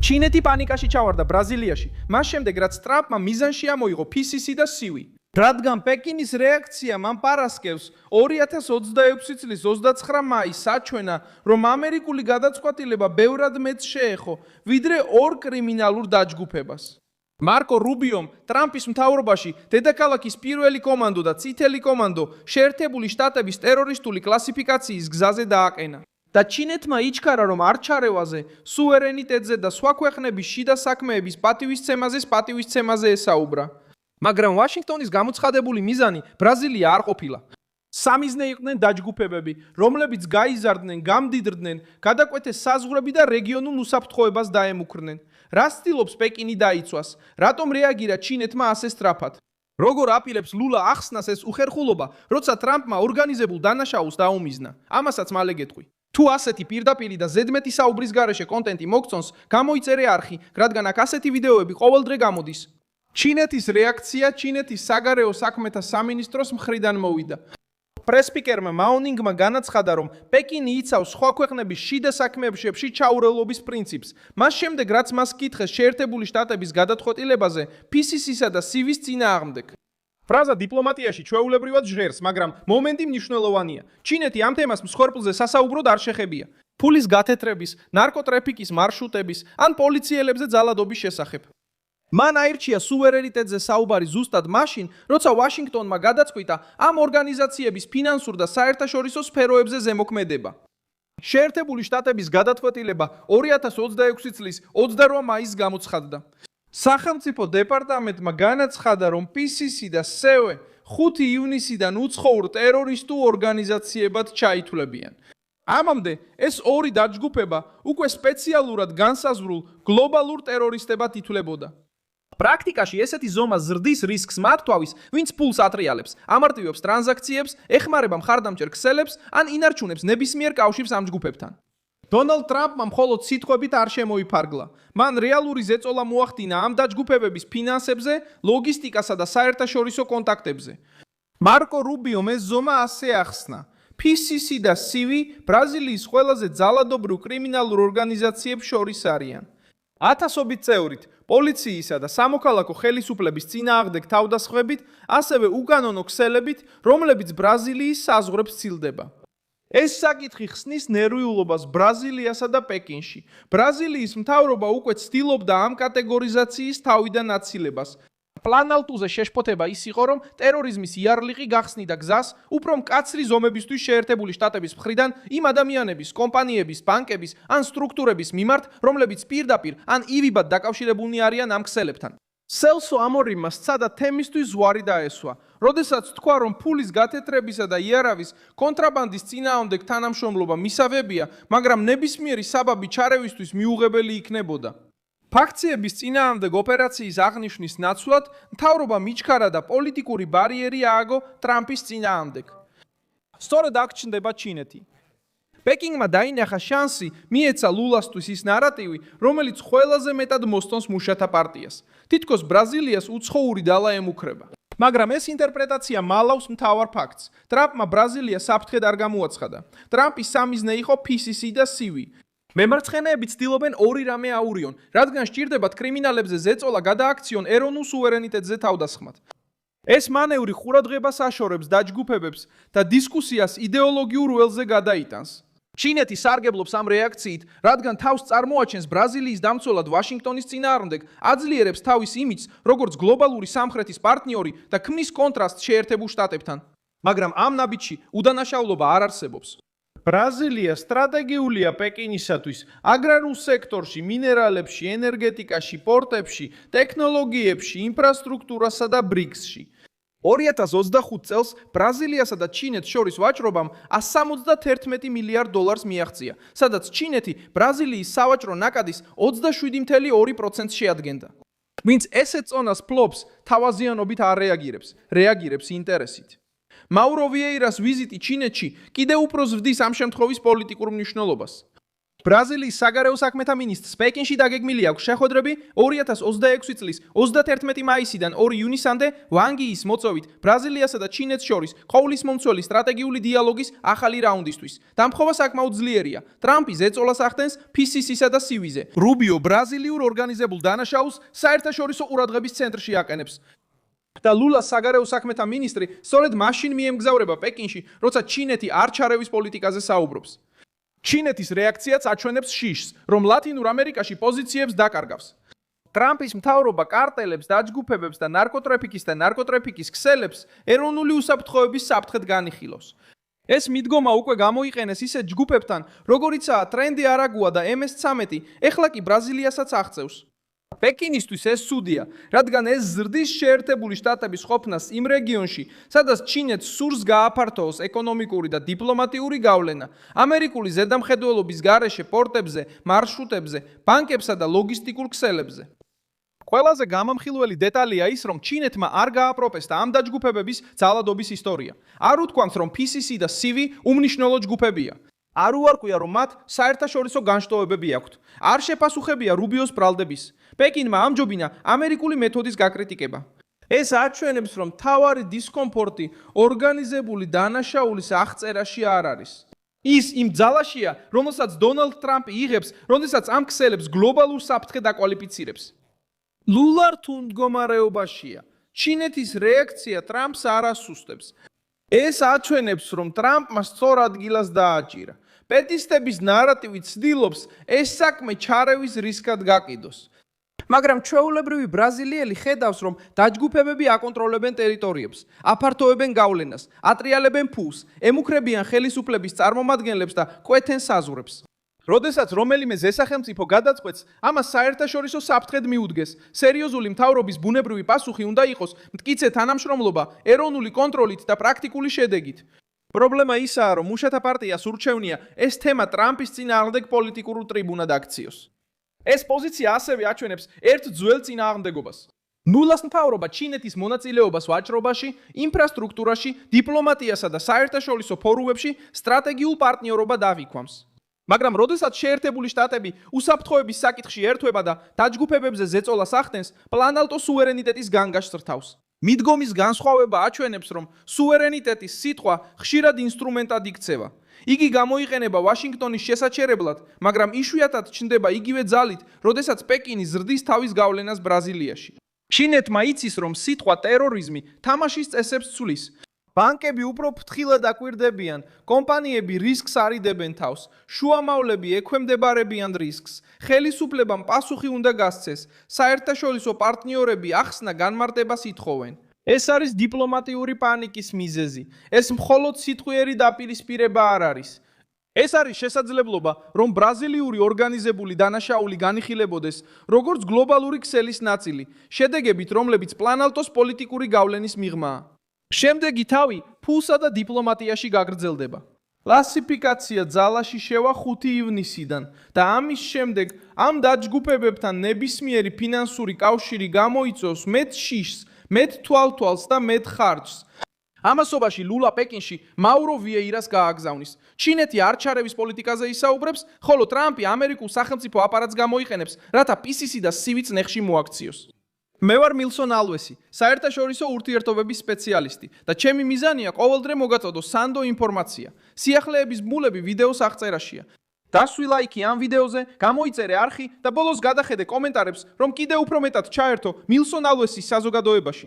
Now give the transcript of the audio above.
ჩინეთი პანიკაში ჩავარდა ბრაზილიაში, მას შემდეგ რაც ტრამპმა მიზანში ამოიღო PCC და CV. რადგან პეკინის რეაქცია მან პარასკევს 2026 წლის 29 მაისს საჩვენა, რომ ამერიკული გადაწყვეტილება ბევრად მეტს შეეხო, ვიდრე ორ კრიმინალურ დაჯგუფებას. მარკო რუბიომ ტრამპის მთავრობაში დედაქალაქის პირველი კომანდო და წითელი კომანდო შეერთებული შტატების ტერორისტული კლასიფიკაციის გზაზე დააყენა. და ჩინეთმა იჩქარა, რომ არჩარევაზე, სუვერენიტეტზე და სხვა ქვეყნების შიდა საქმეების პატივისცემაზე ესაუბრა. მაგრამ ვაშინგტონის გამოცხადებული მიზანი ბრაზილია არ ყოფილა. სამიზნე იყვნენ დაჯგუფებები, რომლებიც გაიზარდნენ, გამდიდრდნენ, გადაკვეთეს საზღვრები და რეგიონულ უსაფრთხოებას დაემუქრნენ. რა ცდილობს პეკინი დაიცვას? რატომ რეაგირა ჩინეთმა ასე სწრაფად? როგორ აპირებს ლულა ახსნას ეს უხერხულობა, როცა ტრამპმა ორგანიზებულ დანაშაულს დაუმიზნა? ამასაც მალე გეტყვი. თუ ასეთი პირდაპირი და ზედმეტი საუბრის გარეშე კონტენტი მოგწონს, გამოიწერე არხი, რადგან აქ ასეთი ვიდეოები ყოველდღე გამოდის. ჩინეთის რეაქცია ჩინეთის საგარეო საქმეთა სამინისტროს მხრიდან მოვიდა. პრესპიკერმა მაონინგმა განაცხადა, რომ პეკინი იცავს სხვა ქვეყნების შიდა საქმეებში ჩაურელობის პრინციპს. მას შემდეგ, რაც მას კითხეს შეერთებული შტატების გადაწყვეტილებაზე PCC-სა და CV-ს წინააღმდეგ. ფრაზა დიპლომატიაში ჩვეულებრივად ჟღერს, მაგრამ მომენტი მნიშვნელოვანია. ჩინეთი ამ თემას მსხვერპლზე სასაუბროდ არ შეხებია. ფულის გათეთრების, ნარკოტრაფიკის მარშრუტების ან პოლიციელებზე ძალადობის შესახებ. მან აირჩია სუვერენიტეტზე საუბარი ზუსტად მაშინ, როცა ვაშინგტონმა გადაწყვიტა ამ ორგანიზაციების ფინანსურ და საერთაშორისო სფეროებზე ზემოქმედება. შეერთებული შტატების გადაწყვეტილება 2026 წლის 28 მაისს გამოცხადდა. სახელმწიფო დეპარტამენტმა განაცხადა, რომ PCC და CV 5 ივნისიდან უცხოურ ტერორისტულ ორგანიზაციებად ჩაითვლებიან. ამამდე ეს ორი დაჯგუფება უკვე სპეციალურად განსაზღვრულ გლობალურ ტერორისტებად ითვლებოდა. პრაქტიკაში ესეთი ზომა ზრდის რისკს მათთვის, ვინც ფულს ატრიალებს, ამარტივებს ტრანზაქციებს, ეხმარება მხარდამჭერ ქსელებს ან ინარჩუნებს ნებისმიერ კავშირს ამ ჯგუფებთან. დონალდ ტრამპმა მხოლოდ სიტყვებით არ შემოიფარგლა. მან რეალური ზეწოლა მოახდინა ამ დაჯგუფებების ფინანსებზე, ლოგისტიკასა და საერთაშორისო კონტაქტებზე. მარკო რუბიომ ეს ზომა ასე ახსნა. PCC და CV ბრაზილიის ყველაზე ძალადობრივ კრიმინალურ ორგანიზაციებს შორის არიან. ათასობით წევრით, პოლიციისა და სამოქალაქო ხელისუფლების წინააღმდეგ თავდასხმებით, ასევე უკანონო ქსელებით, რომლებიც ბრაზილიის საზღვრებს ცილდება. ეს საკითხი ხსნის ნერვიულობას ბრაზილიასა და პეკინში. ბრაზილიის მთავრობა უკვე ცდილობდა ამ კატეგორიზაციის თავიდან აცილებას. პლანალტუზე შეშფოთება ის იყო, რომ ტერორიზმის იარლიყი გახსნიდა გზას უფრო მკაცრი ზომებისთვის შეერთებული შტატების მხრიდან იმ ადამიანების, კომპანიების, ბანკების ან სტრუქტურების მიმართ, რომლებიც პირდაპირ ან ივიბად დაკავშირებულნი არიან ამ ქსელებთან. სელსო ამორიმმა სცადა თემისთვის ზვარი დაესვა, როდესაც თქვა, რომ ფულის გათეთრებისა და იარავის კონტრაბანდის წინააღმდეგ თანამშრომლობა მისაღებია, მაგრამ ნებისმიერი საბაბი ჩარევისთვის მიუღებელი იქნებოდა. ფაქციების წინააღმდეგ ოპერაციის აღნიშვნის ნაცვლად მთავრობამ იჩქარა და პოლიტიკური ბარიერი ააგო ტრამპის წინააღმდეგ. სწორედ აქ ჩნდება ჩინეთი. პეკინგმა დაინახა შანსი, მიეცა ლულასთვის ის ნარატივი, რომელიც ყველაზე მეტად მოსწონს მუშათა პარტიას. თითქოს ბრაზილიას უცხოური დალა ემუქრება. მაგრამ ეს ინტერპრეტაცია მალავს მთავარ ფაქტს. ტრამპმა ბრაზილია საფრთხედ არ გამოაცხადა. ტრამპის სამიზნე იყო PCC და CV. მემარცხენეები ცდილობენ ორი რამე აურიონ, რადგან სჭირდებათ კრიმინალებზე ზეწოლა გადააქციონ ეროვნულ სუვერენიტეტზე თავდასხმად. ეს მანევრი ყურადღებას აშორებს დაჯგუფებებს და დისკუსიას იდეოლოგიურ ველზე გადაიტანს. ჩინეთი სარგებლობს ამ რეაქციით, რადგან თავს წარმოაჩენს ბრაზილიის დამცველად ვაშინგტონის წინააღმდეგ, აძლიერებს თავის იმიჯს როგორც გლობალური სამხრეთის პარტნიორი და ქმნის კონტრასტს შეერთებულ შტატებთან. მაგრამ ამ ნაბიჯში უდანაშაულობა არ არსებობს. ბრაზილია სტრატეგიულია პეკინისათვის აგრარულ სექტორში, მინერალებში, ენერგეტიკაში, პორტებში, ტექნოლოგიებში, ინფრასტრუქტურასა და BRICS-ში. 2025 წელს ბრაზილიასა და ჩინეთს შორის ვაჭრობამ 171 მილიარდ დოლარს მიაღწია, სადაც ჩინეთი ბრაზილიის სავაჭრო ნაკადის 27.2% შეადგენდა. ვინც ესეთ წონას ფლობს, თავაზიანობით არ რეაგირებს ინტერესით. მაურო ვიეირას ვიზიტი ჩინეთში კიდევ უფრო ზრდის ამ შემთხვევის პოლიტიკურ მნიშვნელობას. ბრაზილიის საგარეო საქმეთა მინისტრს პეკინში დაგეგმილი აქვს შეხვედრები 2026 წლის 31 მაისიდან 2 ივნისამდე ვანგიის მოწვევით ბრაზილიასა და ჩინეთს შორის ყოვლისმომცველი სტრატეგიული დიალოგის ახალი რაუნდისთვის. დამხობა საკმაოდ ძლიერია. ტრამპი ზეწოლას ახდენს PCC-სა და CIVIZ-ზე. რუბიო ბრაზილიურ ორგანიზებულ დანაშაულს საერთაშორისო ყურადღების ცენტრში აყენებს. და ლულას საგარეო საქმეთა მინისტრი სწორედ მაშინ მიემგზავრება პეკინში, როცა ჩინეთი არ ჩარევის პოლიტიკაზე საუბრობს. ჩინეთის რეაქციაც აჩვენებს შიშს, რომ ლათინურ ამერიკაში პოზიციებს დაკარგავს. ტრამპის მთავრობა კარტელებს, დაჯგუფებებს და ნარკოტრაფიკის ქსელებს ეროვნული უსაფრთხოების საფრთხედ განიხილავს. ეს მიდგომა უკვე გამოიყენეს ისეთ ჯგუფებთან, როგორიცაა ტრენდი არაგუა და MS-13, ეხლა კი ბრაზილიასაც აღწევს. პეკინისთვის ეს ცუდია, რადგან ეს ზრდის შეერთებული შტატების ყოფნას იმ რეგიონში, სადაც ჩინეთს სურს გააფართოოს ეკონომიკური და დიპლომატიური გავლენა, ამერიკული ზედამხედველობის გარეშე პორტებზე, მარშრუტებზე, ბანკებსა და ლოგისტიკურ ქსელებზე. ყველაზე გამამხილველი დეტალია ის, რომ ჩინეთმა არ გააპროფესდა ამ დაჯგუფებების ძალადობის ისტორია. არ უთქვამს, რომ PCC და CIVI უმნიშვნელო ჯგუფებია. არ უარყვია, რომ მათ საერთაშორისო განშტოებები აქვთ. არ შეპასუხებია რუბიოს ბრალდების. პეკინმა ამჯობინა ამერიკული მეთოდის გაკრიტიკება. ეს აჩვენებს, რომ მთავარი დისკომფორტი ორგანიზებული დანაშაულის აღწერაში არ არის. ის იმ ძალაშია, რომელსაც დონალდ ტრამპი იღებს, როდესაც ამ ქსელებს გლობალურ საფრთხედ აკვალიფიცირებს. ლულა რთულ მდგომარეობაშია. ჩინეთის რეაქცია ტრამპს არ ასუსტებს. ეს აჩვენებს, რომ ტრამპმა სწორ ადგილას დააჭირა. პეტისტების ნარატივი ცდილობს ეს საქმე ჩარევის რისკად გაკიდოს. მაგრამ ჩვეულებრივი ბრაზილიელი ხედავს, რომ დაჯგუფებები აკონტროლებენ ტერიტორიებს, აფართოებენ გავლენას, ატრიალებენ ფულს, ემუქრებიან ხელისუფლების წარმომადგენლებს და კვეთენ საზღვრებს. როდესაც რომელიმე ზესახელმწიფო გადაწყვეტს, ამას საერთაშორისო საფრთხედ მიუდგეს. სერიოზული მთავრობის ბუნებრივი პასუხი უნდა იყოს მტკიცე თანამშრომლობა, ეროვნული კონტროლით და პრაქტიკული შედეგით. პრობლემა ისაა, რომ მუშათა პარტიას ურჩევნია ეს თემა ტრამპის წინააღმდეგ პოლიტიკურ ტრიბუნად აქციოს. ეს პოზიცია ასევე აჩვენებს ერთ ძველ წინააღმდეგობას. ლულას მთავრობა ჩინეთის მონაწილეობას ვაჭრობაში, ინფრასტრუქტურაში, დიპლომატიასა და საერთაშორისო ფორუმებში სტრატეგიულ პარტნიორობად ავიქვამს. მაგრამ როდესაც შეერთებული შტატები უსაფრთხოების საკითხში ერთვება და დაჯგუფებებზე ზეწოლას ახდენს, პლანალტო სუვერენიტეტის განგაშს რთავს. მიდგომის განსხვავება აჩვენებს, რომ სუვერენიტეტის სიტყვა ხშირად ინსტრუმენტად იქცევა. იგი გამოიყენება ვაშინგტონის შესაჩერებლად, მაგრამ იშვიათად ჩნდება იგივე ძალით, როდესაც პეკინი ზრდის თავის გავლენას ბრაზილიაში. ჩინეთმა იცის, რომ სიტყვა ტერორიზმი თამაშის წესებს ცვლის. ბანკები უფრო ფრთხილად აკვირდებიან, კომპანიები რისკს არიდებენ თავს, შუამავლები ექვემდებარებიან რისკს, ხელისუფლებამ პასუხი უნდა გასცეს, საერთაშორისო პარტნიორები ახსნა განმარტებას ითხოვენ. ეს არის დიპლომატიური პანიკის მიზეზი. ეს მხოლოდ სიტყვიერი დაპირისპირება არ არის. ეს არის შესაძლებლობა, რომ ბრაზილიური ორგანიზებული დანაშაული განიხილებოდეს როგორც გლობალური ქსელის ნაწილი, შედეგებით რომლებიც პლანალტოს პოლიტიკური გავლენის მიღმაა. შემდეგი თავი ფულსა და დიპლომატიაში გაგრძელდება. კლასიფიკაცია ძალაში შევა 5 ივნისიდან და ამის შემდეგ ამ დაჯგუფებებთან ნებისმიერი ფინანსური კავშირი გამოიწვევს მეტ შიშს, მეტ თვალთვალს და მეტ ხარჯს. ამასობაში ლულა პეკინში მაურო ვიეირას გააგზავნის. ჩინეთი არ ჩარევის პოლიტიკაზე ისაუბრებს, ხოლო ტრამპი ამერიკულ სახელმწიფო აპარატს გამოიყენებს, რათა PCC და CIVI ნეხში მოაქციოს. მე ვარ მილსონ ალვესი, საერთაშორისო ურთიერთობების სპეციალისტი და ჩემი მიზანია ყოველდღე მოგაწოდო სანდო ინფორმაცია. სიახლეების ბმულები ვიდეოს აღწერაშია. დასვი ლაიქი ამ ვიდეოზე, გამოიწერე არხი და ბოლოს გადახედე კომენტარებს, რომ კიდევ უფრო მეტად ჩაერთო მილსონ ალვესის საზოგადოებაში.